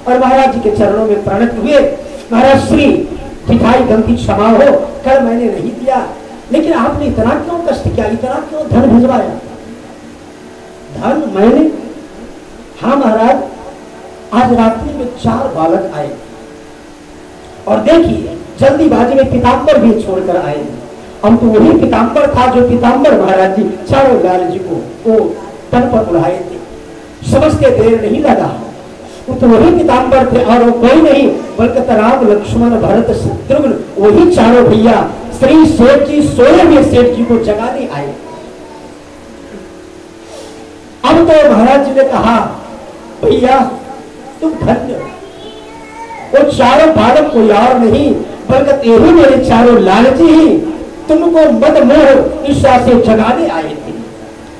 और महाराज जी के चरणों में प्रणत हुए। महाराज श्री दिखाई गलती क्षमा हो, कल मैंने नहीं दिया, लेकिन आपने इतना क्यों कष्ट किया, इतना क्यों धन भिजवाया? धन मैंने, हाँ महाराज, आज रात्रि में 4 बालक आए और देखिए जल्दीबाजी में पीताम्बर भी छोड़कर आए। हम तो वही पीताम्बर था जो पीताम्बर महाराज जी चारों लाल जी को वो तन पर उड़ाए थे। समझते देर नहीं लगा, वो तो वही पीताम्बर थे और वो कोई नहीं बल्कि राम लक्ष्मण भरत शत्रुघ्न, वही चारों भैया श्री सेठ जी सोए हुए सेठ जी को जगाने आए। अब तो महाराज जी ने कहा, भैया तुम धन्य, वो चारों बालक कोई और नहीं बल्कि यही मेरे चारों लालची ही तुमको मद मोह ईर्ष्या से जगाने आए थे।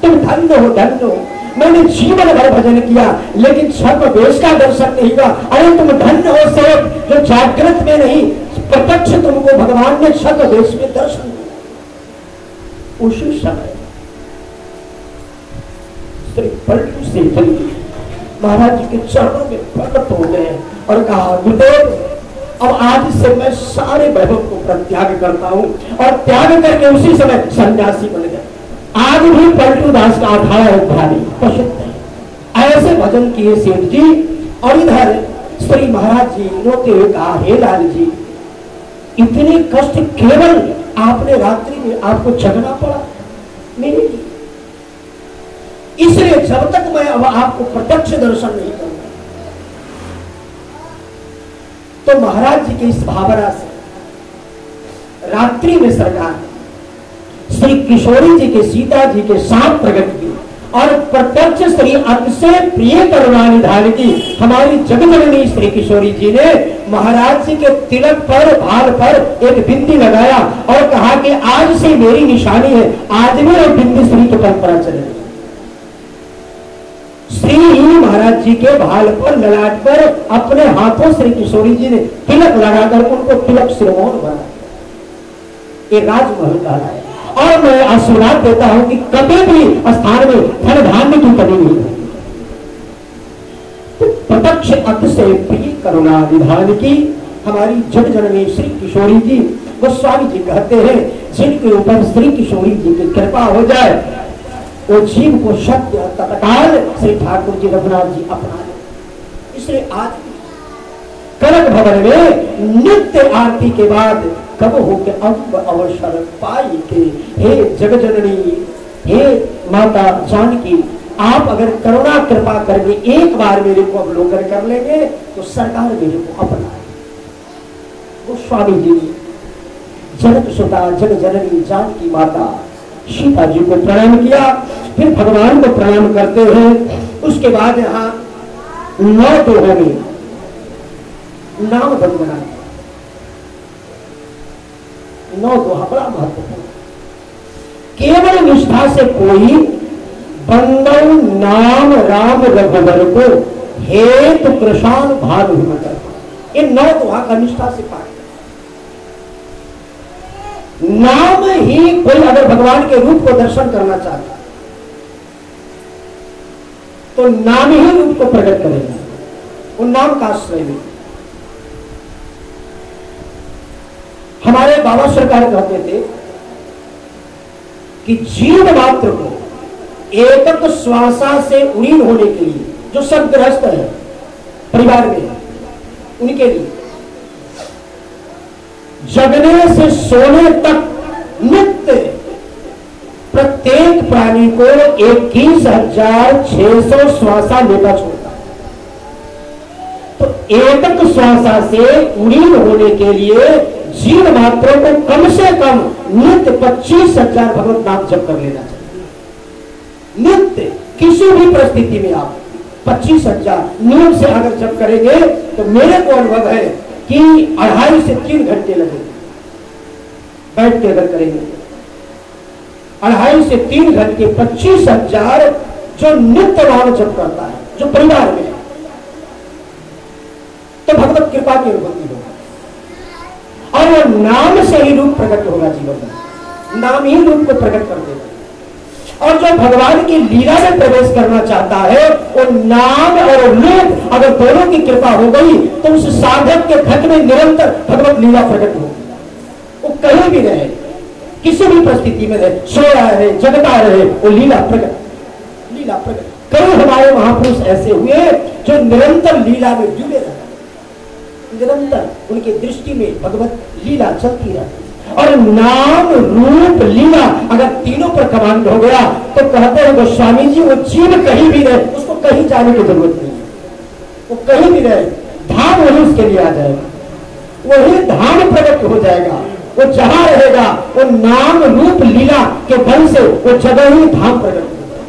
तुम धन्य हो, धन्य हो। मैंने जीवन भर भजन किया लेकिन छद्म वेश का दर्शन नहीं हुआ। अरे तुम धन्य हो सेठ, जो जागृत में नहीं प्रत्यक्ष तुमको भगवान ने छद्म वेश में दर्शन दिया। उसी समय श्री पलटू सेठ महाराज जी के चरणों में प्रकट हो गए और कहा, गुरुदेव अब आज से मैं सारे वैभव को प्रत्याग करता हूं, और त्याग करके उसी समय सन्यासी बन गया। आज भी पलटू दास का अखाड़ा उद्धारी प्रसिद्ध है। ऐसे भजन किए सेठ जी। और इधर श्री महाराज जी रोते हुए कहा, हे लाल जी, इतने कष्ट केवल आपने रात्रि में आपको जगना पड़ा मेरे लिए, इसलिए जब तक मैं अब आपको प्रत्यक्ष दर्शन नहीं करूंगा। तो महाराज जी की इस भावना से रात्रि में सरकार श्री किशोरी जी के सीता जी के साथ प्रकट की और प्रत्यक्ष श्री अतिशय प्रिय करुणा निधान की हमारी जगजननी श्री किशोरी जी ने महाराज जी के तिलक पर भाल पर एक बिंदी लगाया और कहा कि आज से मेरी निशानी है, आज भी एक बिंदी श्री की परंपरा चलेगी। श्री ही महाराज जी के भाल पर ललाट पर अपने हाथों श्री किशोरी जी ने तिलक लगाकर उनको तिलक सिरमौन बनाया। ये राजमहल कहलाया। और मैं आशीर्वाद देता हूं कि कभी भी स्थान में धन धान्य की कमी नहीं है। प्रत्यक्ष अतिशय प्रिय करुणा निधान की हमारी जग जननी श्री किशोरी जी, गोस्वामी जी कहते हैं, जिनके ऊपर श्री किशोरी जी की कृपा हो जाए वो जीव को सत्य तत्काल श्री ठाकुर जी रघुनाथ जी अपना ले। इसलिए आज कनक भवन में नित्य आरती के बाद कब हो के अब अवसर पाई के, हे जगजननी, हे माता जानकी, आप अगर करुणा कृपा करके एक बार मेरे को अवलोकन कर लेंगे तो सरकार मेरे को अपना। वो स्वामी जी जनक सुता जग जननी जानकी माता सीता जी को प्रणाम किया, फिर भगवान को प्रणाम करते हैं। उसके बाद यहाँ 9 दोहों में नाम बदलना, 9 दोहा बड़ा महत्वपूर्ण। केवल निष्ठा से कोई बंदौ नाम राम रघुवर को हेतु कृषाण भानु कर, ये 9 दोहा का निष्ठा से पाठ। नाम ही कोई अगर भगवान के रूप को दर्शन करना चाहता तो नाम ही रूप को प्रकट करेगा, उन नाम का आश्रय में। हमारे बाबा सरकार कहते थे कि जीव मात्र को एकत्व श्वासा से उड़ीन होने के लिए जो सब गृहस्थ है परिवार में, उनके लिए जगने से सोने तक नित्य प्रत्येक प्राणी को 21,600 श्वासा लेता छोड़ता। तो एकत्व श्वासा से उड़ीन होने के लिए जीव मात्रों को कम से कम नित्य 25,000 भगवत नाम जप कर लेना चाहिए। नित्य किसी भी परिस्थिति में आप 25,000 नियम से अगर जप करेंगे तो मेरे को अनुभव है कि 2.5 से 3 घंटे लगेंगे बैठ के अगर करेंगे। 2.5 से 3 घंटे 25,000 जो नित्य नाम जप करता है, जो परिवार में है, तो भगवत कृपा की अनुभूति होगी और वो नाम से ही रूप प्रकट होगा जीवन में, नाम ही रूप को प्रकट कर देगा। और जो भगवान की लीला में प्रवेश करना चाहता है, वो नाम और रूप अगर दोनों की कृपा हो गई तो उस साधक के धन में निरंतर भगवत लीला प्रकट होगी। वो कहीं भी रहे, किसी भी परिस्थिति में रहे, सोया रहे, जगता रहे, वो लीला प्रकट, लीला प्रकट। कई हमारे महापुरुष ऐसे हुए जो निरंतर लीला में जुड़े रहे, निरंतर उनकी दृष्टि में भगवत लीला चलती रहती। और नाम रूप लीला अगर तीनों पर कमांड हो गया तो कहते हैं गोस्वामी जी, वो जीव कहीं भी रहे, उसको कहीं जाने की जरूरत नहीं, वो कहीं भी रहे, धाम वही उसके लिए आ जाएगा, वही धाम प्रकट हो जाएगा। वो जहां रहेगा वो नाम रूप लीला के बल से वो जगह ही धाम प्रकट होगा।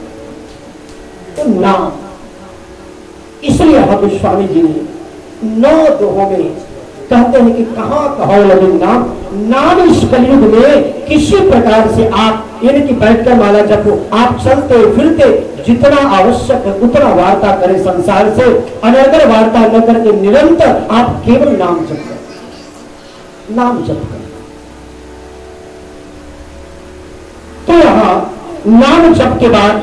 तो नाम, इसलिए हम गोस्वामी जी ने 9 दोहों में कहते हैं कि कहां कहो लगे नाम। नाम इस कलयुग में किसी प्रकार से आप यानी कि बैठकर माला जपो, आप चलते फिरते जितना आवश्यक है उतना वार्ता करें संसार से, अनर्गल वार्ता न करके निरंतर आप केवल नाम जप करें, नाम जप करें। तो यहां नाम जप के बाद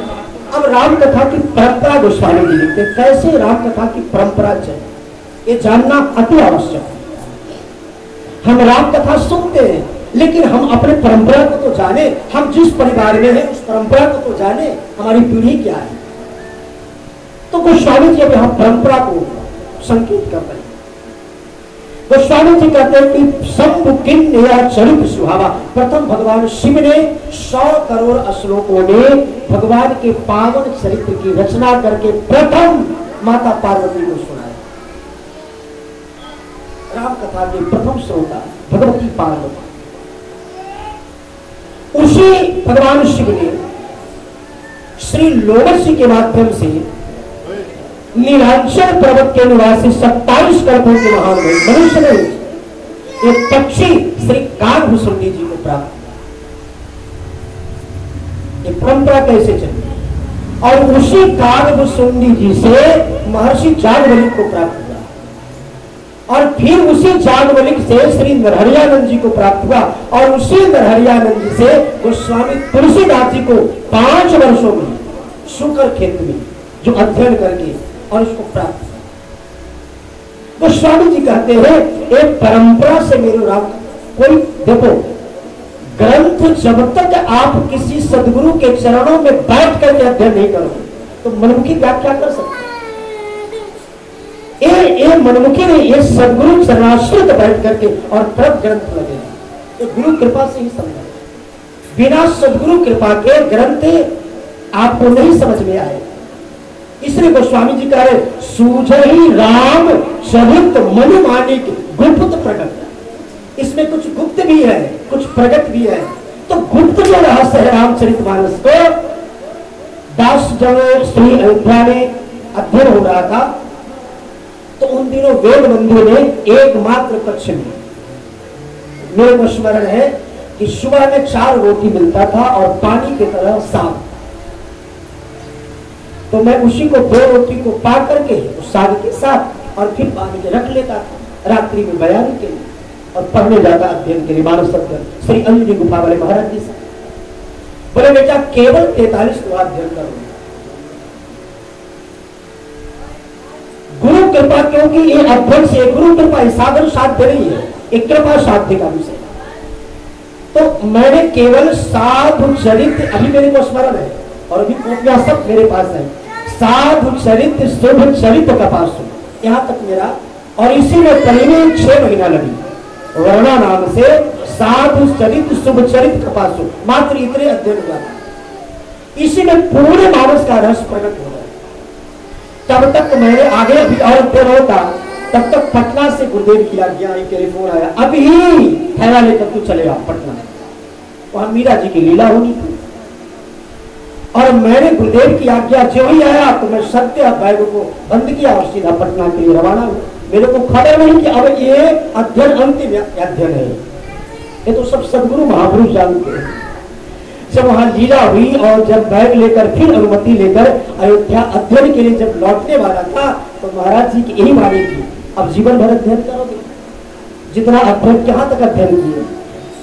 अब राम कथा की परंपरा गोस्वामी जी लिखते, कैसे राम कथा की परंपरा चले ये जानना अति आवश्यक है। हम राम कथा सुनते हैं लेकिन हम अपने परंपरा को तो जाने, हम जिस परिवार में हैं उस परंपरा को तो जाने, हमारी पीढ़ी क्या है। तो गोस्वामी जी अब यहाँ परंपरा को संकेत कर रहे हैं। गोस्वामी जी कहते हैं कि शंभु किन्न या चरित सुहावा। प्रथम भगवान शिव ने 100 करोड़ श्लोकों में भगवान के पावन चरित्र की रचना करके प्रथम माता पार्वती को सुनाया। राम कथा के प्रथम श्रोता भगवती पार्वती। उसी भगवान शिव ने श्री लोमसी के माध्यम से नीलांचल पर्वत के निवासी 27 कल्पों के महान मनुष्य ने एक पक्षी श्री कागभूषुंडी जी को प्राप्त किया। ये परंपरा कैसे चली और उसी कागभूषुंडी जी से महर्षि जागवल्ली को प्राप्त हुआ और फिर उसी जागवल्ली से श्री नरहरियानंद जी को प्राप्त हुआ और उसी नरहरियानंद जी से गोस्वामी तुलसीदास जी को 5 वर्षों में शुकर क्षेत्र में जो अध्ययन करके और उसको प्राप्त हुआ। गोस्वामी जी कहते हैं एक परंपरा से मेरे राम कोई देखो ग्रंथ जब तक आप किसी सदगुरु के चरणों में बैठ करके अध्ययन नहीं करोगे तो मनमुखी व्याख्या कर सकते। ये मनमुखी ने ये सदगुरु चरणाश्रित बैठ करके और तब ग्रंथ लगे, ये गुरु कृपा से ही समझा। बिना सदगुरु कृपा के ग्रंथ आपको नहीं समझ में आए। इसलिए गोस्वामी जी कह रहे सूझहि राम चरित मनु मानिक गुप्त प्रकट। इसमें कुछ गुप्त भी है कुछ प्रकट भी है। तो गुप्त जो रहस्य है रामचरितमानस को दास जब श्री अयोध्या में अध्ययन हो रहा था तो उन दिनों वेद मंदिर में एकमात्र कक्ष में मेरे को स्मरण है कि सुबह में 4 रोटी मिलता था और पानी की तरह साग। तो मैं उसी को 2 रोटी को पा करके उस साग के साथ और फिर पानी के रख लेता था रात्रि में बयान के लिए और पढ़ने जाता अध्ययन के लिए। मानव सत्तर श्री अंजनी गुफा वाले महाराज जी से बोले बेटा केवल 43 को अध्ययन करो। गुरु कृपा क्योंकि ये अध्ययन से गुरु कृपा साधन साध्य नहीं है, एक कृपा साध्य का विषय। तो मैंने केवल साधु चरित अभी मेरे को स्मरण है और अभी कॉपियां सब मेरे पास है। साधु चरित शुभ चरित कपासु यहाँ तक मेरा और इसी में करीब 6 महीना लगी। वर्णा नाम से साधु चरित शुभ चरित कपासु मात्र इतने अध्ययन हुआ था। इसी में पूरे मानस का रस प्रकट हो रहा है। तब तक मैंने आगे अभी और अध्ययन होता तब तक पटना से गुरुदेव की आज्ञा आई, टेलीफोन आया अभी थैला लेकर तू चलेगा पटना। वहां मीरा जी की लीला होनी थी और मैंने गुरुदेव की आज्ञा जो ही आया तो मैं सत्य बैग को बंद किया और सीधा पटना के लिए रवाना हुआ। मेरे को खबर नहीं कि अब ये अध्ययन अंतिम अध्ययन है, ये तो सब सदगुरु महापुरुष जानते हैं। जब वहां लीला हुई और जब बैग लेकर फिर अनुमति लेकर अयोध्या अध्ययन के लिए जब लौटने वाला था तो महाराज जी की यही वाणी थी अब जीवन भर अध्ययन करोगे। जितना अध्ययन कहां तक अध्ययन किए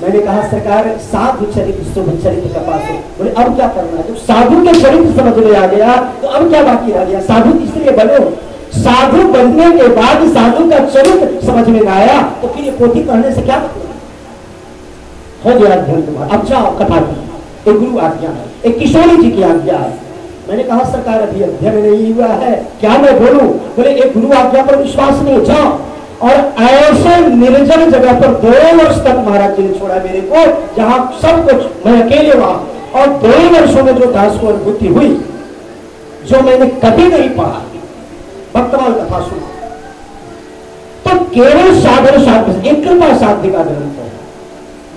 मैंने कहा सरकार साधु चरित्र शुभ चरित्र कपास हो। बोले अब क्या करना है? जब साधु के चरित्र समझ में आ गया तो अब क्या बाकी रह गया? साधु इसलिए बने हो, साधु बनने के बाद साधु का चरित्र समझ में ना आया तो फिर ये पोथी पढ़ने से क्या हो गया अध्ययन तुम्हारा। अब जाओ कथा की, एक गुरु आज्ञा है, एक किशोरी जी की आज्ञा है। मैंने कहा सरकार अभी अध्ययन नहीं हुआ है, क्या मैं बोलूं? बोले एक गुरु आज्ञा पर विश्वास नहीं, जाओ। और ऐसे निर्जन जगह पर 2 वर्ष तक महाराज जी ने छोड़ा मेरे को, जहां सब कुछ मैं अकेले वहां, और 2 वर्षों में जो दास को अनुभूति हुई जो मैंने कभी नहीं पढ़ा, भक्तमाल कथा सुना, तो केवल साधन साध्य एक कृपा साध्य का ग्रंथ है,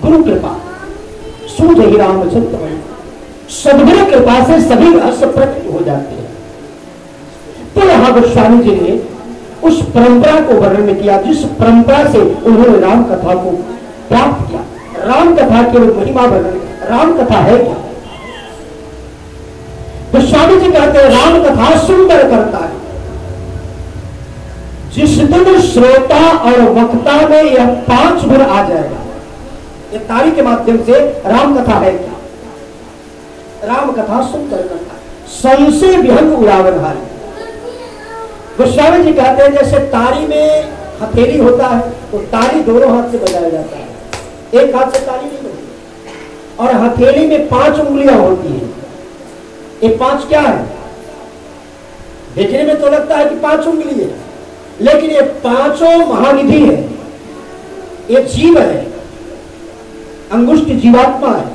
गुरु कृपा सूझ ही रामचंद्र सदगुरु कृपा से सभी रहस्य प्रकट हो जाते हैं। तो यहां गोस्वामी जी ने उस परंपरा को वर्णन किया जिस परंपरा से उन्होंने राम कथा को प्राप्त किया। राम कथा के महिमा वर्णन, राम कथा है क्या? गोस्वामी जी कहते हैं राम कथा सुंदर करता है। जिस दिन श्रोता और वक्ता में यह 5 गुण आ जाएगा, ये तारी के माध्यम से राम कथा है क्या? राम कथा सुंदर करता है, संशय विहंग उड़ावनहारी। गोस्वामी जी कहते हैं जैसे तारी में हथेली होता है तो ताली दोनों हाथ से बजाया जाता है, एक हाथ से ताली नहीं होती। और हथेली में 5 उंगलियां होती हैं। ये 5 क्या है? देखने में तो लगता है कि 5 उंगली है, लेकिन ये 5 महानिधि है। ये जीव है, अंगुष्ठ जीवात्मा है।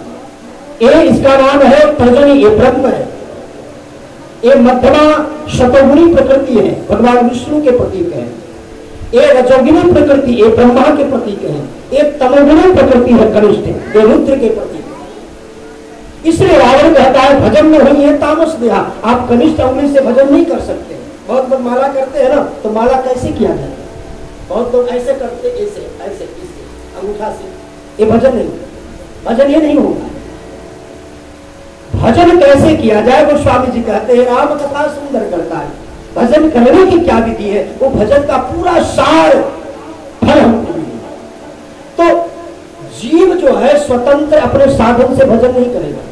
ये इसका नाम है प्रजनी, ये ब्रह्म है। ये मध्यमा शतगुणी प्रकृति है, भगवान विष्णु के प्रतीक है। ये रजोगुणी प्रकृति, ये ब्रह्मा के प्रतीक है। ये तमोगुणी प्रकृति है, कनिष्ठ, ये रुद्र के प्रतीक है। इसलिए रावण कहता है भजन में हुई है तामस देहा, आप कनिष्ठ उंगली से भजन नहीं कर सकते। बहुत लोग माला करते हैं ना, तो माला कैसे किया जाता है? बहुत लोग ऐसे करते, ऐसे ऐसे ऐसे अंगूठा से, ये भजन नहीं, भजन ये नहीं होगा। भजन कैसे किया जाए? वो स्वामी जी कहते हैं राम कथा सुंदर करता है। भजन करने की क्या विधि है? वो भजन का पूरा सार फल हमको मिले। तो जीव जो है स्वतंत्र अपने साधन से भजन नहीं करेगा।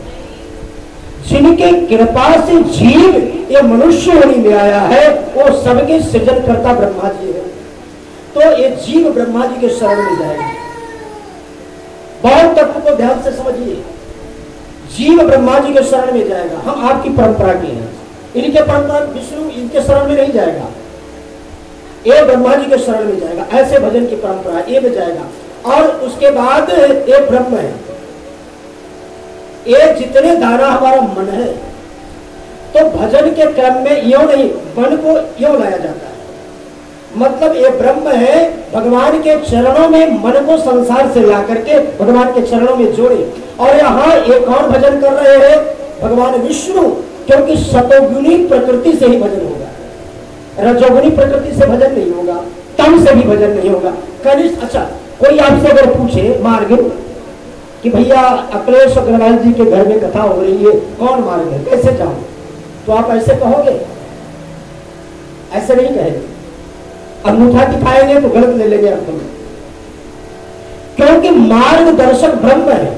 जिनके कृपा से जीव ये मनुष्य होने में आया है वो सबके सृजन करता ब्रह्मा जी है। तो ये जीव ब्रह्मा जी के शरण में जाएगा। बहुत तत्व को ध्यान से समझिए, जीव ब्रह्मा जी के शरण में जाएगा। हम आपकी परंपरा के हैं, इनके परंपरा विष्णु इनके शरण में नहीं जाएगा, ये ब्रह्मा जी के शरण में जाएगा। ऐसे भजन की परंपरा ये में जाएगा। और उसके बाद ये ब्रह्म है, ये जितने दाना हमारा मन है, तो भजन के क्रम में यो नहीं, मन को यो लाया जाता है। मतलब ये ब्रह्म है, भगवान के चरणों में मन को संसार से ला करके भगवान के चरणों में जोड़े। और यहाँ एक और भजन कर रहे हैं भगवान विष्णु, क्योंकि सतोगुणी प्रकृति से ही भजन होगा, रजोगुणी प्रकृति से भजन नहीं होगा, तम से भी भजन नहीं होगा। कनिष्ठ, अच्छा कोई आपसे अगर पूछे मार्ग कि भैया अखिलेश अग्रवाल जी के घर में कथा हो रही है, कौन मार्ग है, कैसे जाऊं? तो आप ऐसे कहोगे? ऐसे नहीं कहेंगे, अंगूठा दिखाएंगे तो गलत ले लेंगे अर्थ में। क्योंकि मार्गदर्शक ब्रह्म है,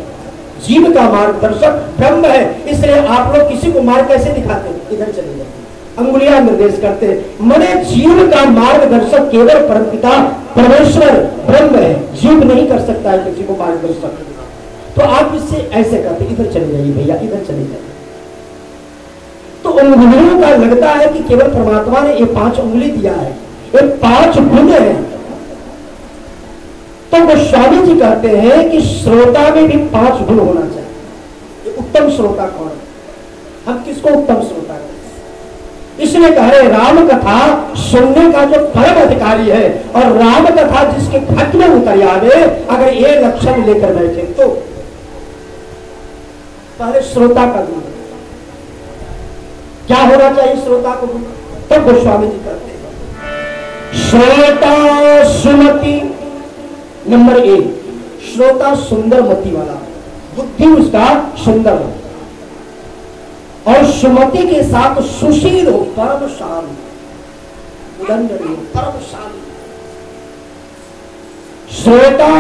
जीव का मार्गदर्शक ब्रह्म है। इसलिए आप लोग किसी को मार्ग कैसे दिखाते हैं? इधर चले जाते, अंगुलियां निर्देश करते हैं। मने जीव का मार्गदर्शक केवल परमपिता परमेश्वर ब्रह्म है, जीव नहीं कर सकता है किसी को मार्गदर्शक। तो आप इससे ऐसे करते, इधर चले जाइए भैया, इधर चले जाइए। तो उंगलियों का लगता है कि केवल परमात्मा ने ये 5 उंगली दिया है, ये 5 गुण है। तो गोस्वामी जी कहते हैं कि श्रोता में भी 5 गुण होना चाहिए। ये उत्तम श्रोता कौन है? हम किसको उत्तम श्रोता कहते हैं? इसलिए कह रहे राम कथा सुनने का जो परम अधिकारी है, और राम कथा जिसके घट में उतर आवे, अगर ये लक्षण लेकर बैठे तो पहले श्रोता का गुण क्या होना चाहिए? श्रोता को गुण तब गोस्वामी जी कहते हैं श्रोता सुमति। नंबर 1, श्रोता सुंदर मति वाला, बुद्धि उसका सुंदर हो, और सुमति के साथ सुशील हो, परम शांत, परम शांत। श्रोता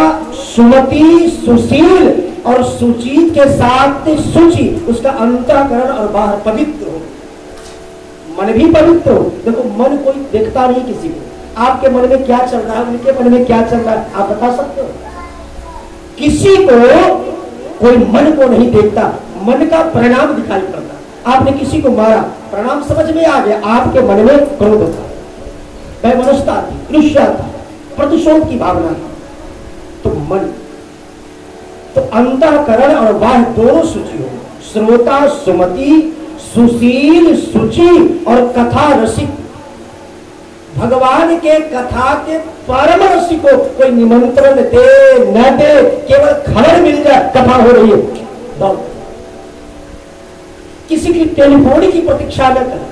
सुमति सुशील और सुचित के साथ सुचि, उसका अंतःकरण और बाहर पवित्र हो, मन भी पवित्र हो। देखो मन कोई देखता नहीं किसी को, आपके मन में क्या चल रहा है, उनके मन में क्या चल रहा है, आप बता सकते हो? किसी को कोई मन को नहीं देखता, मन का परिणाम दिखाई पड़ता। आपने किसी को मारा, परिणाम समझ में आ गया, आपके मन में क्रोध था, वैमनस्यता थी, ईर्ष्या था, प्रतिशोध की भावना थी। तो मन, तो अंतःकरण और बाह्य दोनों शुचि हो, श्रोता सुमति, सुशील सुचि और कथा रसिक। भगवान के कथा के परम रसिक को कोई निमंत्रण दे न दे, केवल खबर मिल जाए कथा हो रही है, तो किसी की टेलीफोन की प्रतीक्षा न कर,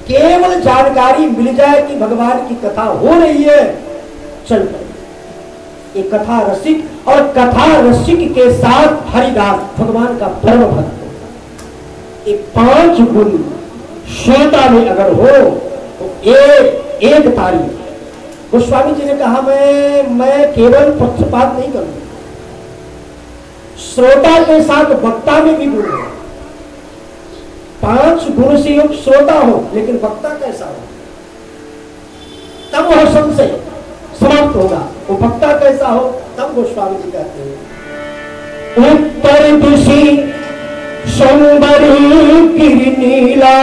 केवल जानकारी मिल जाए कि भगवान की कथा हो रही है, चल पड़े। ये कथा रसिक, और कथा रसिक के साथ हरिदास भगवान का परम भक्त होता है। ये 5 गुण श्रोता में अगर हो तो एक तारीफ। गोस्वामी जी ने कहा मैं केवल पक्षपात नहीं करूंगा, श्रोता के साथ वक्ता में भी गुण है। 5 गुण से युक्त श्रोता हो, लेकिन वक्ता कैसा हो, तब वह संशय समाप्त होगा। वो वक्ता कैसा हो, तब गोस्वामी जी कहते हैं उत्तर दिशि सौंदर्य नीला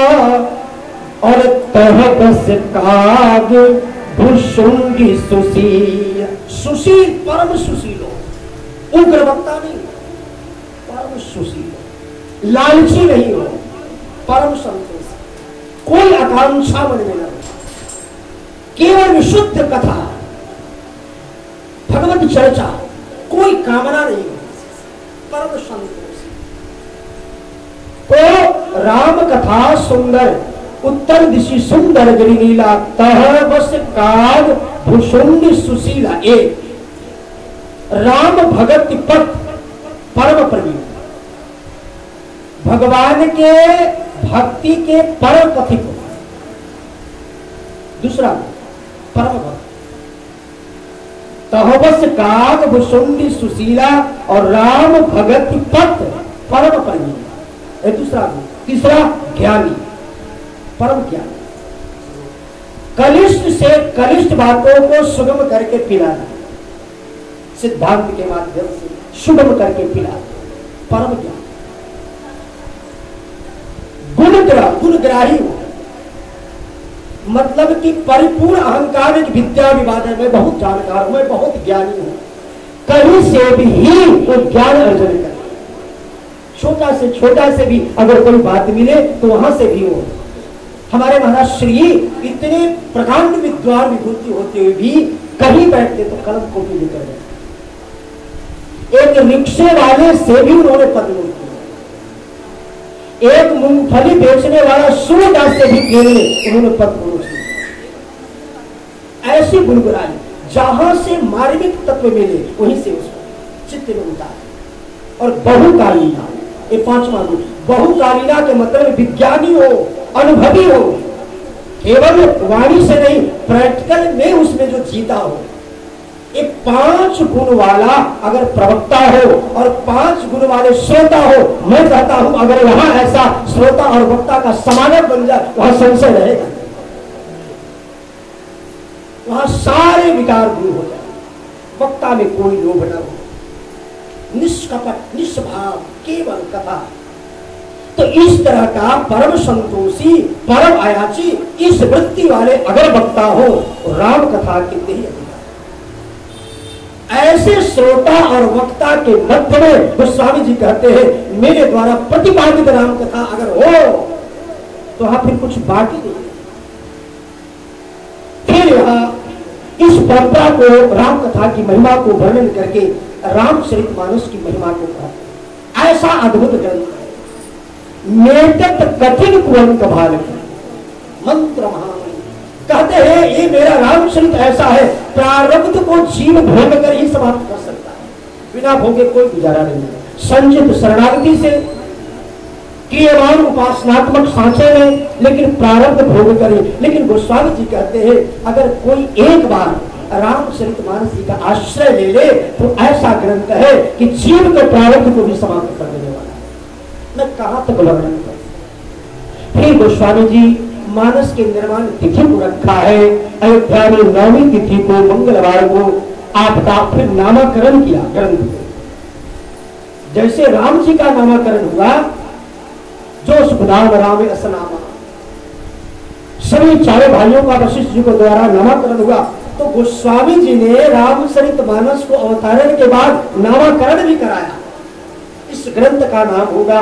और तह बस काग भुषुंगी सुशील। सुशील, परम सुशील हो, उग्र वक्ता नहीं, परम सुशील हो, लालची नहीं हो, परम संतोष, कोई आकांक्षा मन में न हो, केवल विशुद्ध कथा, भगवत चर्चा, कोई कामना नहीं हो, परम संतोष। तो राम कथा सुंदर, उत्तर दिशि सुंदर गिरि नीला, तह बस काग भुषुंड सुशीला। एक राम भगत पथ परम प्रवीण, भगवान के भक्ति के परम पथिक। दूसरा परम भक्त, तहवस काग भुषुंडी सुशीला और राम भगत पथ परम प्रवीण। दूसरा। तीसरा ज्ञानी, परम ज्ञानी, कलिष्ठ से कलिष्ठ बातों को सुगम करके पिलाना, सिद्धांत के माध्यम से सुगम करके पिलाना, परम ज्ञान। गुणग्राही हो, मतलब कि परिपूर्ण अहंकार विद्या विवाद में बहुत जानकार हूं, मैं बहुत ज्ञानी हूं, कहीं से भी ही वो ज्ञान अर्जन करे। छोटा से भी अगर कोई बात मिले तो वहां से भी हो। हमारे महाराज श्री इतने प्रकांड विद्वान विभूति होते हुए भी कहीं बैठते तो कलम कॉपी लेकर गए। एक रिक्शे वाले से भी उन्होंने पद नहीं किया, एक मूंगफली बेचने वाला सूरदास से भी उन्होंने पद नहीं। ऐसी गुणगुराई, जहां से मार्मिक तत्व मिले वहीं से उसको चित्त में उतार। और बहुकालीना, ये 5वां गुण, बहुकालीना के मतलब विज्ञानी हो, अनुभवी हो, केवल वाणी से नहीं, प्रैक्टिकल में उसमें जो जीता हो। एक 5 गुण वाला अगर प्रवक्ता हो और 5 गुण वाले श्रोता हो, मैं कहता हूं अगर वहां ऐसा श्रोता और वक्ता का समागम बन जाए, वहां संशय रहेगा, वहां सारे विकार दूर हो जाए, वक्ता में कोई लोभ न हो, निष्कपट निष्भाव केवल कथा। तो इस तरह का परम संतोषी, परम आयाची, इस वृत्ति वाले अगर वक्ता हो, राम कथा कितने ही अधिकार। ऐसे श्रोता और वक्ता के मध्य में गोस्वामी जी कहते हैं मेरे द्वारा प्रतिपादित राम कथा अगर हो तो वहां फिर कुछ बाकी नहीं। फिर यहां इस परंपरा को, राम कथा की महिमा को वर्णन करके रामचरितमानस की महिमा को कहते। ऐसा अद्भुत ग्रंथ है, मेटत कठिन कुंक भाल मंत्र महान। कहते हैं ये मेरा रामचरित ऐसा है, प्रारब्ध को जीव भोग कर ही समाप्त कर सकता है, बिना भोगे कोई गुजारा नहीं है। संचित शरणागति से क्रियमान उपासनात्मक सांचे में, लेकिन प्रारब्ध भोग करे। लेकिन गोस्वामी जी कहते हैं अगर कोई एक बार रामचरितमानस जी का आश्रय ले ले तो ऐसा ग्रंथ है कि जीव के प्रारब्ध को भी समाप्त कर देने वाला है। मैं कहां तक वर्णन करूं। फिर गोस्वामी जी मानस के निर्माण तिथि को रखा है। अयोध्या में 9वीं तिथि को मंगलवार को आपका फिर नामाकरण किया ग्रंथ को। जैसे राम जी का नामाकरण हुआ, जो सुखदाम राम असनामा, सभी चारों भाइयों का वशिष्ठ जी को द्वारा नामाकरण हुआ, तो गोस्वामी जी ने रामचरितमानस को अवतारण के बाद नामाकरण भी कराया। इस ग्रंथ का नाम होगा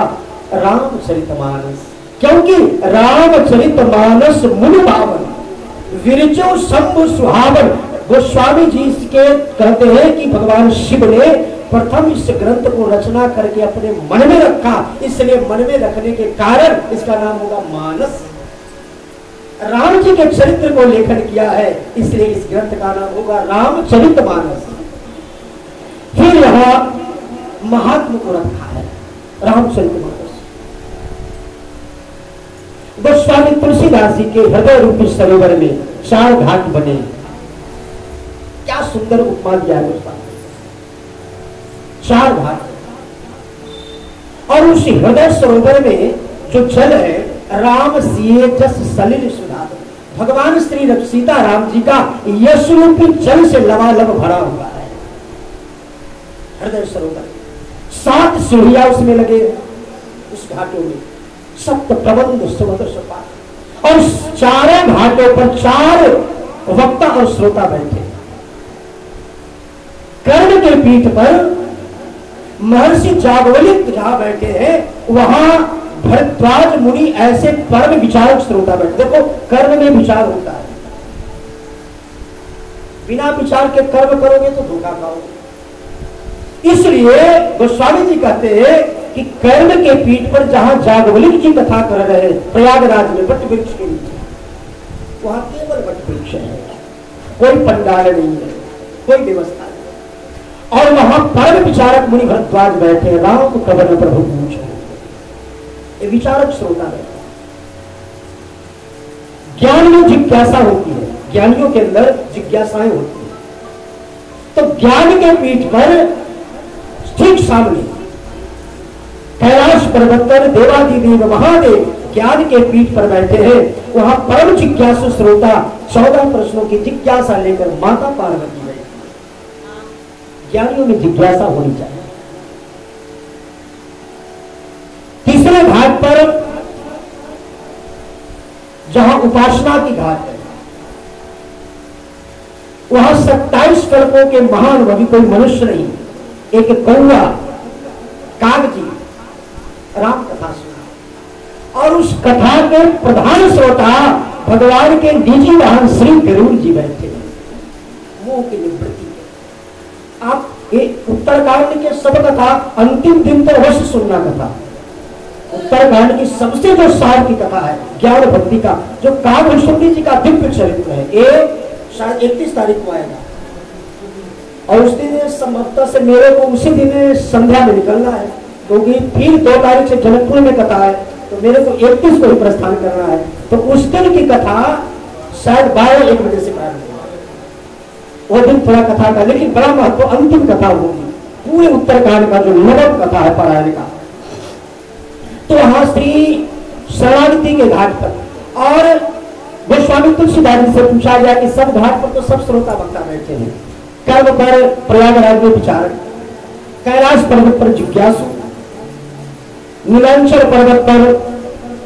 रामचरितमानस, क्योंकि रामचरितमानस मुनि पावन विरचो शंभु सुहावन। गोस्वामी जी इसके कहते हैं कि भगवान शिव ने प्रथम इस ग्रंथ को रचना करके अपने मन में रखा, इसलिए मन में रखने के कारण इसका नाम होगा मानस। राम जी के चरित्र को लेखन किया है, इसलिए इस ग्रंथ का नाम होगा रामचरितमानस। फिर यहां महात्मा को रखा है रामचरितमानस। गोस्वामी तुलसीदास जी के हृदय रूपी सरोवर में 4 घाट बने। क्या सुंदर उपमा दिया है गोस्वामी। 4 घाट, और उस हृदय सरोवर में जो जल है, राम सिए जस सलिल सुधा, भगवान श्री सीता राम जी का यश रूपी जल से लबालब भरा हुआ है हृदय सरोवर। 7 सीढ़ियां उसमें लगे उस घाटों में, सप्त प्रबंध सुमधुर सपाट, और 4 घाटों पर 4 वक्ता और श्रोता बैठे। कर्ण के पीठ पर महर्षि जागवलिक जहां बैठे हैं, वहां भरद्वाज मुनि ऐसे परम विचारक श्रोता बैठे। देखो कर्म में विचार होता है, बिना विचार के कर्म करोगे तो धोखा खाओगे। इसलिए गोस्वामी जी कहते हैं कि कर्म के पीठ पर जहां जागवलिक जी कथा कर रहे हैं, प्रयागराज में वट वृक्ष के नीचे, वहां केवल वट वृक्ष है, कोई पंडाल नहीं है, कोई व्यवस्था नहीं, और वहां परम विचारक मुनि भरद्वाज बैठे, राम कवन प्रभु पूछ, विचारक श्रोता बैठे। ज्ञान में जिज्ञासा होती है, ज्ञानियों के अंदर जिज्ञासाएं होती है। तो ज्ञान के पीठ पर ठीक सामने कैलाश पर्वत पर देवादिदेव महादेव ज्ञान के पीठ पर बैठे हैं। वहां परम जिज्ञासु श्रोता 14 प्रश्नों की जिज्ञासा लेकर माता पार्वती बैठी। ज्ञानियों में जिज्ञासा होनी चाहिए। तीसरे घाट पर जहां उपासना की घाट है, वहां 27 कल्पों के महान कवि, कोई मनुष्य नहीं, एक कौआ कागजी राम कथा सुना, और उस कथा के प्रधान श्रोता भगवान के निजी वाहन श्री गरुड़ जी बैठे हैं। मोह की निवृत्ति के आप उत्तरकांड के सब कथा अंतिम दिन तक अवश्य सुनना। कथा उत्तरकांड की सबसे जो सार की कथा है ज्ञान भक्ति का, जो काव्यशुद्धि जी का दिव्य चरित्र है, ये शायद 31 तारीख को आएगा, और उस दिन संभवतः से मेरे को उसी दिन संध्या में निकलना है, क्योंकि फिर 2 तारीख से जनकपुर में कथा है, तो मेरे को 31 को ही प्रस्थान करना है। तो उस दिन की कथा शायद 12-1 बजे से प्रारंभ होगी। वो दिन थोड़ा कथा का, लेकिन बड़ा महत्व अंतिम कथा होगी, पूरे उत्तरकांड का जो नवम कथा है पारायण का। तो वहां श्री शरणागति के घाट पर, और गोस्वामी तुलसीदास जी से पूछा गया कि सब घाट पर तो सब श्रोता वक्ता बैठे हैं, कर्म पर प्रयागराज में विचारक, कैलाश पर्वत पर जिज्ञासु, नीलांचल पर्वत पर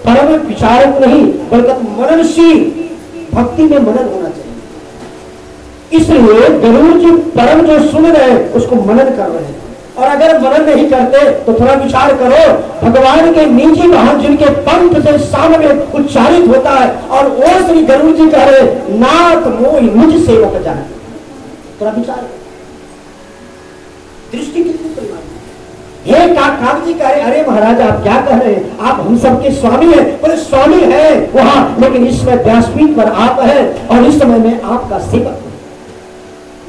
परम विचारक नहीं बल्कि मननशील, भक्ति में मनन होना चाहिए। इसलिए गरुड़ जी परम जो सुन रहे उसको मनन कर रहे हैं, और अगर मनन नहीं करते तो थोड़ा विचार करो, भगवान के निजी वाहन जिनके पंथ से सामने उच्चारित होता है, और वो श्री गरुड़ जी कह रहे नाथ मोहि मुझ सेवक जाने, थोड़ा विचार करो, दृष्टि कितनी परिमाण। हे काग जी कह रहे, अरे महाराज आप क्या कह रहे हैं, आप हम सबके स्वामी हैं। बोले स्वामी है वहां, लेकिन इसमें व्यासपीठ पर आप है, और इस समय में आपका सेवक हूं।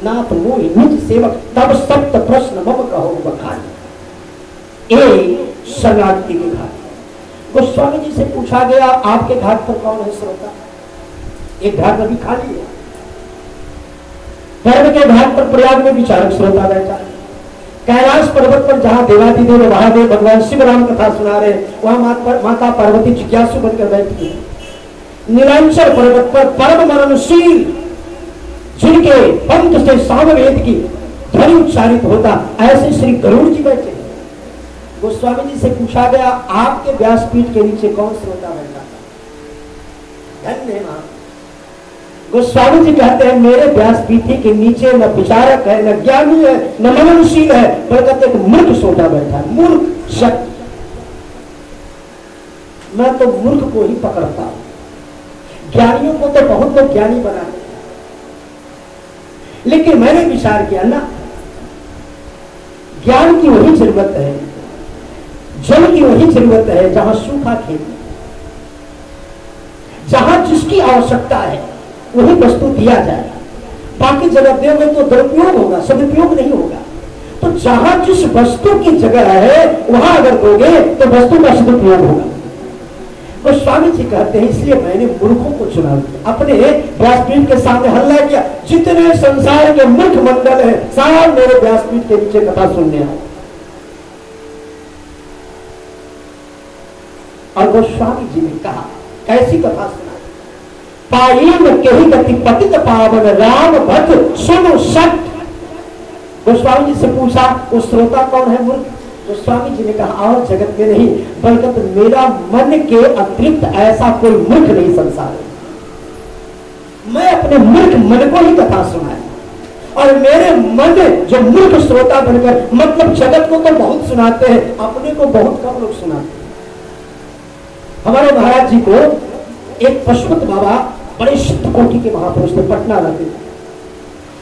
नाथ मोहि निज सेवक तब सप्त प्रश्न मम कहो बखानी। ए शरणागति के घाट गोस्वामी जी से पूछा गया आपके घाट पर कौन है श्रोता। एक घाट अभी खाली है, धर्म के घाट पर प्रयाग में विचारक श्रोता बैठा। कैलाश पर्वत पर जहां देवादिदेव महादेव भगवान शिव राम कथा सुना रहे, वहां माता पार्वती जिज्ञासु बनकर बैठी है। नीलांचल पर्वत पर परम मननशील जिनके पंख से सामवेद की ध्वनि उच्चारित होता, ऐसे श्री गरुड़ जी बैठे। गोस्वामी जी से पूछा गया, आपके व्यासपीठ के नीचे कौन श्रोता बैठा था? धन्य मां। गोस्वामी जी कहते हैं, मेरे व्यासपीठी के नीचे न विचारक है, न ज्ञानी है, न मननशील है, बल्कि एक मूर्ख श्रोता बैठा है। मूर्ख शब्द, मैं तो मूर्ख को ही पकड़ता हूं। ज्ञानियों को तो बहुत लोग ज्ञानी बनाते, लेकिन मैंने विचार किया ना, ज्ञान की वही जरूरत है, जल की वही जरूरत है जहां सूखा खेत, जहां जिसकी आवश्यकता है वही वस्तु दिया जाए। बाकी जगह दोगे तो दुरुपयोग होगा, सदुपयोग नहीं होगा। तो जहां जिस वस्तु की जगह है वहां अगर दोगे तो वस्तु का सदुपयोग होगा। तो स्वामी जी कहते हैं, इसलिए मैंने मूर्खों को चुना। अपने व्यासपीठ के सामने हल्ला किया, जितने संसार के मूर्ख मंडल है सारे मेरे व्यासपीठ के नीचे कथा सुनने आए। और गोस्वामी जी ने कहा, कैसी कथा सुनाई? पायन कही गति पतित पावन राम भज सुनो सत। गोस्वामी जी से पूछा, वो श्रोता कौन है मूर्ख? गोस्वामी जी ने कहा, और जगत में नहीं बल्कि मेरा मन के अतिरिक्त ऐसा कोई मूर्ख नहीं संसार में। मैं अपने मूर्ख मन को ही कथा सुनाया, और मेरे मन जो मूर्ख श्रोता बनकर, मतलब जगत को तो बहुत सुनाते हैं, अपने को बहुत कम लोग सुनाते हैं। हमारे महाराज जी को एक पशुपत बाबा बड़े सिद्ध कोटि के महापुरुष थे, पटना रहते थे।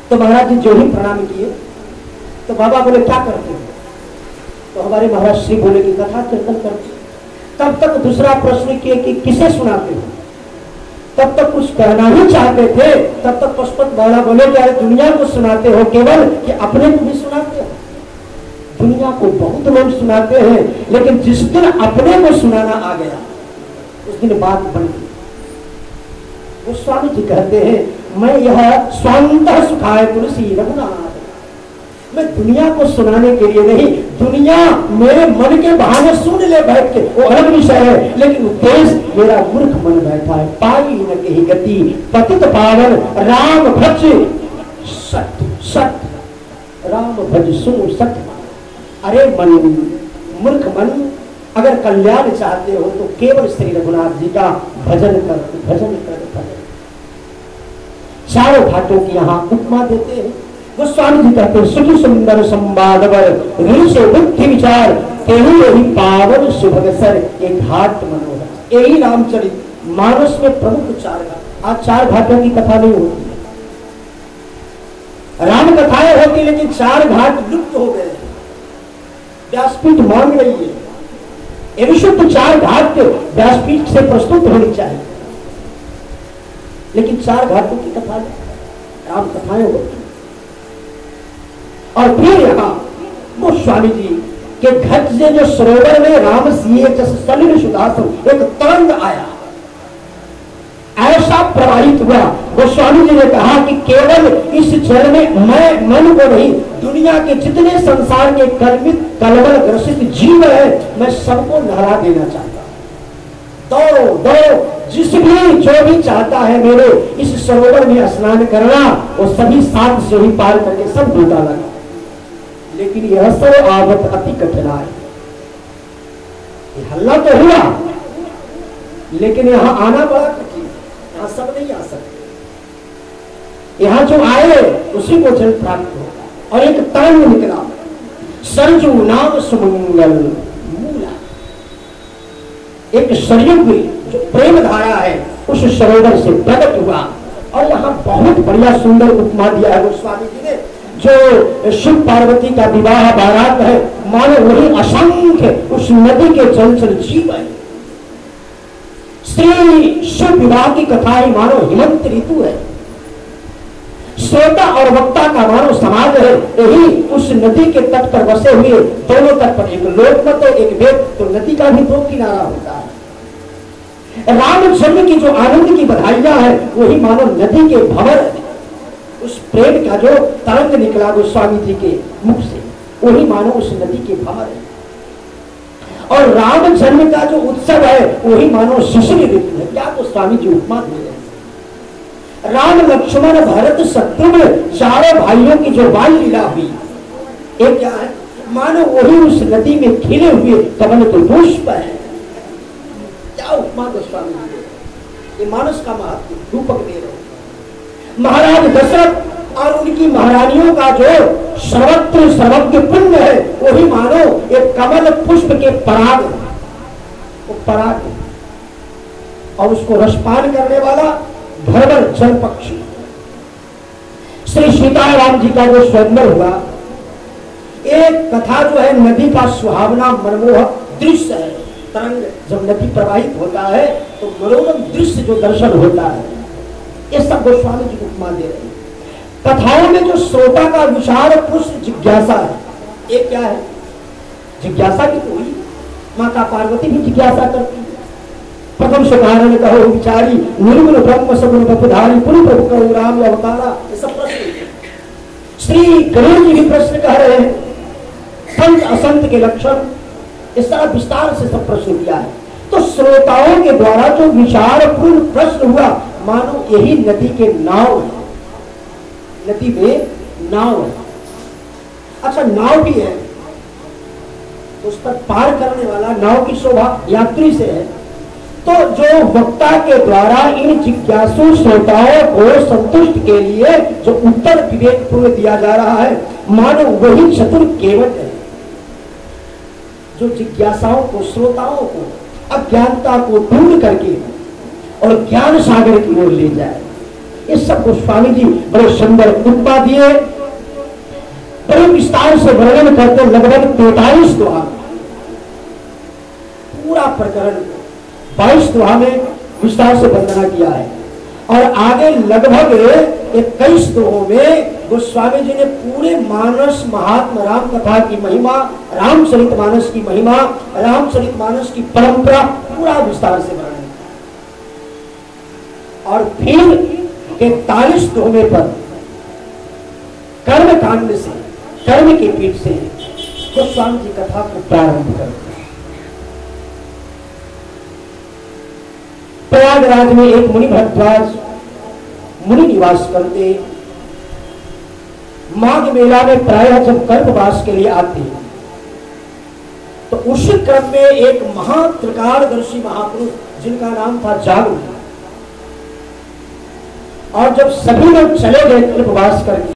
तो महाराज जी जो ही प्रणाम किए तो बाबा बोले, क्या करते हो? तो हमारे महाराज श्री बोले कि कथा कीर्तन करते। तब तक दूसरा प्रश्न किए कि किसे सुनाते हो? तब तक कुछ कहना ही चाहते थे, तब तक पशुपत बाबा बोले कि अरे दुनिया को सुनाते हो केवल, कि अपने को भी सुनाते हो? दुनिया को बहुत लोग सुनाते हैं, लेकिन जिस दिन अपने को सुनाना आ गया उस दिन बात बन गई। गोस्वामी जी कहते हैं, मैं यह स्वांतः सुखाय तुलसी रघुनाथ, मैं दुनिया को सुनाने के लिए नहीं, दुनिया मेरे मन के बहाने सुन ले बैठ के, वो अलग विषय है, लेकिन उद्देश्य मेरा मूर्ख मन बैठा है। पाई न कही गति पतित पावन राम भज सत्य सत्य, राम भज सुनो सत्य। अरे मन, मूर्ख मन, अगर कल्याण चाहते हो तो केवल श्री रघुनाथ जी का भजन कर, भजन कर, भजन। चारों घाटों की यहाँ उपमा देते हैं। गोस्वामी जी कहते हैं, सुखी सुंदर संवादवर से बुद्धि विचार तेही पावन सुभगसर, एक घाट मनोहर। यही रामचरित मानस में प्रमुख चार घाट। आज चार घाटों की कथा नहीं होती, राम कथाएं होती, लेकिन चार घाट लुप्त हो गए। व्यासपीठ मांग रही है, ये विशुद्ध चार घाट व्यासपीठ से प्रस्तुत होनी चाहिए, लेकिन चार घाटों की कथा राम कथाएं होती। और फिर यहाँ गोस्वामी जी के घट से जो सरोवर में राम सिए सलिल सुदासन एक तरंग आया, ऐसा प्रवाहित हुआ। गोस्वामी जी ने कहा कि केवल इस जल में मैं मन को नहीं, दुनिया के जितने संसार के कलमित कलवल ग्रसित जीव है, मैं सबको नहला देना चाहता हूं। दो दो जिस भी जो भी चाहता है मेरे इस सरोवर में स्नान करना, वो सभी साथ से ही पार करके सब डूबा लगा। लेकिन यह सब आवत अति कठिनाई, हल्ला तो हुआ, लेकिन यहाँ आना बड़ा कठिन, यहाँ सब नहीं आ सकते। यहाँ जो आए उसी को जल प्राप्त होगा। और एक तरंग निकला, सरजू नाम सुमंगल मूला, एक सरयू जो प्रेम धारा है उस सरोवर से प्रकट हुआ। और यहाँ बहुत बढ़िया सुंदर उपमा दिया है गोस्वामी जी ने। जो शिव पार्वती का विवाह बारात है, मानो वही असंख्य उस नदी के चंचल जीव है। श्री शिव विवाह की कथा ही मानो हेमंत ऋतु है। श्रोता और वक्ता का मानो समाज है, यही उस नदी के तट पर बसे हुए, दोनों तट पर एक लोकमत है, एक वेद, तो नदी का भी दो किनारा होता है। राम जन्म की जो आनंद की बधाइयां है, वही मानो नदी के भंवर, उस प्रेम का जो तरंग निकला गोस्वामी जी के मुख से, वही मानो उस नदी के भार है। और राम जन्म का जो उत्सव है वही मानो शिशिर ऋतु है। क्या गोस्वामी जी उपमा दे रहे हैं। राम लक्ष्मण भरत शत्रुघ्न चारों भाइयों की जो बाल लीला हुई, एक क्या है, मानो वही उस नदी में खिले हुए कमल के पुष्प है। क्या उपमा गोस्वामी जी, ये मानस का महत्व रूपक दे रहे। महाराज दशरथ और उनकी महारानियों का जो सर्वत्र सर्वज्ञ पुण्य है, वही मानो एक कमल पुष्प के पराग, वो पराग है। और उसको रसपान करने वाला भरभर जल पक्षी। श्री सीताराम जी का जो स्वयंवर हुआ, एक कथा जो है, नदी का सुहावना मनमोहक दृश्य है। तरंग जब नदी प्रवाहित होता है तो मनोरम दृश्य जो दर्शन होता है, ये सब गोस्वामी जी उपमा दे रहे हैं। कथाओं में जो श्रोता का विचार पुष्प जिज्ञासा है, एक क्या है, जिज्ञासा की तो हुई, माता पार्वती भी जिज्ञासा करती है। प्रथम सुधारण कहो विचारी, निर्गुण ब्रह्म सगुण बपुधारी, पुनि प्रभु कहो राम अवतारा, ये सब प्रश्न। श्री गरुड़ जी भी प्रश्न कह रहे हैं, संत असंत के लक्षण, इस तरह विस्तार से सब प्रश्न किया है। तो श्रोताओं के द्वारा जो विचारपूर्ण प्रश्न हुआ, मानो यही नदी के नाव है, नदी में नाव है। अच्छा, नाव भी है, उस पर पार करने वाला नाव की शोभा यात्री से है। तो जो वक्ता के द्वारा इन जिज्ञासु श्रोताओं को संतुष्ट के लिए जो उत्तर विवेकपूर्ण दिया जा रहा है, मानो वही चतुर केवट है, जो जिज्ञासाओं को, श्रोताओं को अज्ञानता को दूर करके और ज्ञान सागर की ओर ले जाए। इस सब को स्वामी जी बड़े सुंदर उपमा दिए, बड़े विस्तार से वर्णन करते, लगभग 43 दोहा, पूरा प्रकरण 22 दोहा में विस्तार से वर्णना किया है। और आगे लगभग 21 दोहों में गोस्वामी जी ने पूरे मानस महात्मा राम कथा की महिमा, रामचरितमानस की महिमा, रामचरितमानस की परंपरा पूरा विस्तार से वर्णन। और फिर 41 दोहे पर कर्म कांड से, कर्म के पीठ से गोस्वामी जी कथा को प्रारंभ करते हैं। प्रयागराज में एक मुनि भरद्वाज मुनि निवास करते। माघ मेला में प्रायः जब कल्पवास के लिए आते हैं, तो उस क्रम में एक महात्रिकालदर्शी महापुरुष जिनका नाम था जागू, और जब सभी लोग चले गए कल्पवास करके,